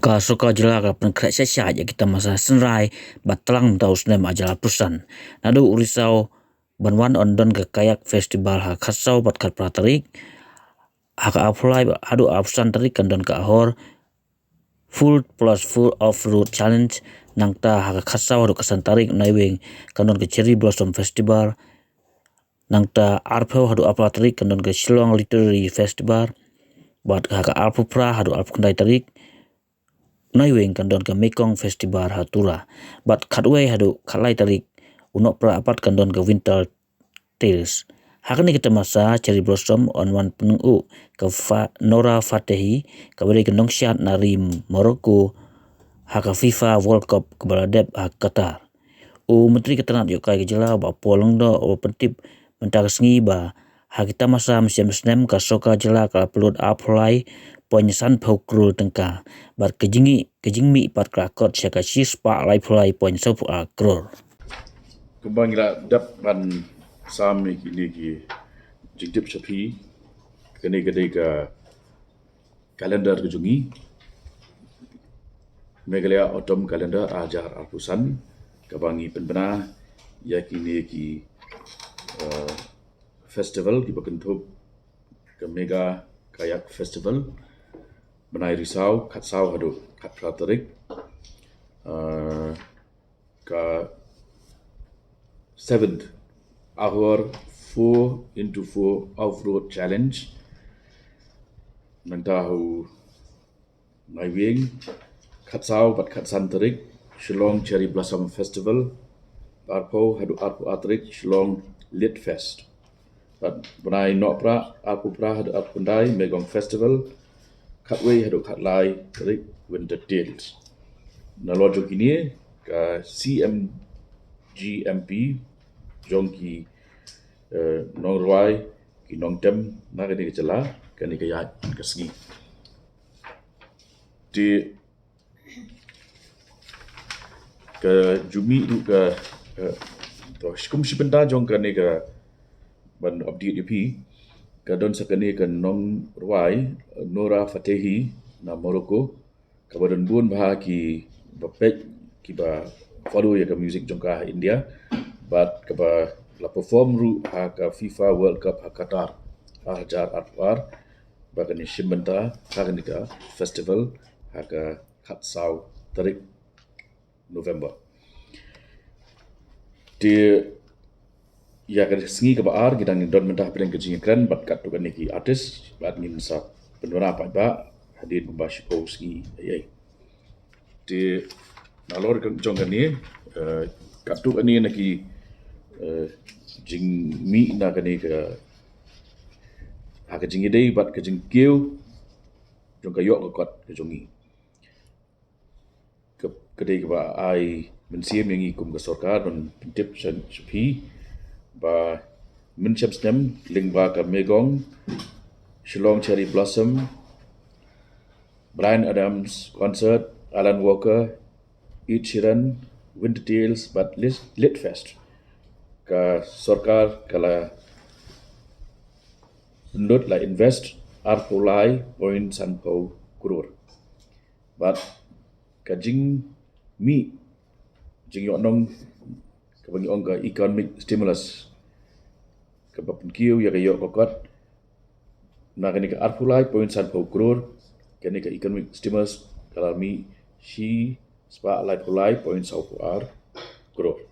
Ka soka jela ka pengkrak syasya ya kita masa senrai batlang taus nem ajala prusan. Nadu urisau banwan ondon ke kayak festival ha khasau bat kat pratarik haka apply hadu apsan tarik kandon ka ahor full plus full off road challenge nangta haka khasau hadu kasan tarik naiwing kandon ke cherry blossom festival nangta arpau hadu apla tarik kandon ke Shillong literary festival bat haka alpu pra hadu alpu kandai tarik naiwing kandon ke Mekong festival hatura bat khatway hadu khalai tarik unok pra apat kandon ke winter tales hakani kita masa cherry blossom on wan penunggu ke Nora Fatehi kabari ke Nongshad nari Morocco haka FIFA World Cup ke Baladeb hak Qatar menteri ketanat yokai ke jela ba polong do o pentip mentak sengi ba hak kita masa musim snem ka soka jela ka upload apply poinsan pokru tengka bar kejingmi pat krakot syaka sispa lai pulai poin sopu akror kembang ila dap ban sami kini ki jingdip sapi kene gede ka kalender kejungi Meghalaya autumn calendar ajar alpusan kabangi penbena ya kini ki festival ki bakentup ke mega kayak festival benai risau katsau hadu kat pratarik ka 7th hour 4x4 off-road challenge nang tahu naiwing katsau bat katsan tarik Shillong Cherry Blossom Festival arpo hadu arpo atrik Shillong Lit Fest bat benai nokpra arpo pra hadu arpo kundai Megong Festival katway hadu katlai tarik Winter Tales nalojo kini ka CMGMP jongki nongruai ki nongtem na kani ke cela kani ke yat ke segi di ke jumi du ke to skum sipenta jong kani ke ban update ip ke don sakani ke nongruai Nora Fatehi na Morocco ke badan bun bah ki bapek ki ba follow ya ke music jongka India but ke ba la perform ru ha ka FIFA World Cup ha Qatar ajar atwar bagani shimbenta kagani ka festival ha ka khatsau tarik November di ya ka sengi ka baar gidang don mentah pedang kejingkan bat kat tu kan ki artis bat ngin sa penora pa ba hadir membashi ko sengi ai di nalor jong kan ni kat tu kan ni naki jing mi na kani ka ha ka jing idei bat ka jing kiu jong ka yok ka kot ka jongi ka kedai ka ba ai mensiam yang ikum ka sarkar dan tip sepi ba mencap stem ling ba ka Megong Shillong Cherry Blossom Brian Adams concert Alan Walker Ed Sheeran Winter Tales but Lit Fest ka sarkar kala menurut la invest arpulai point sanpau kurur but kajing mi jing yo nong kabangi ong ka economic stimulus ka Pynkhihwin ya yo kokot na kani ka arpulai point sanpau kurur kani ka economic stimulus kala mi si spa lai pulai point sanpau kurur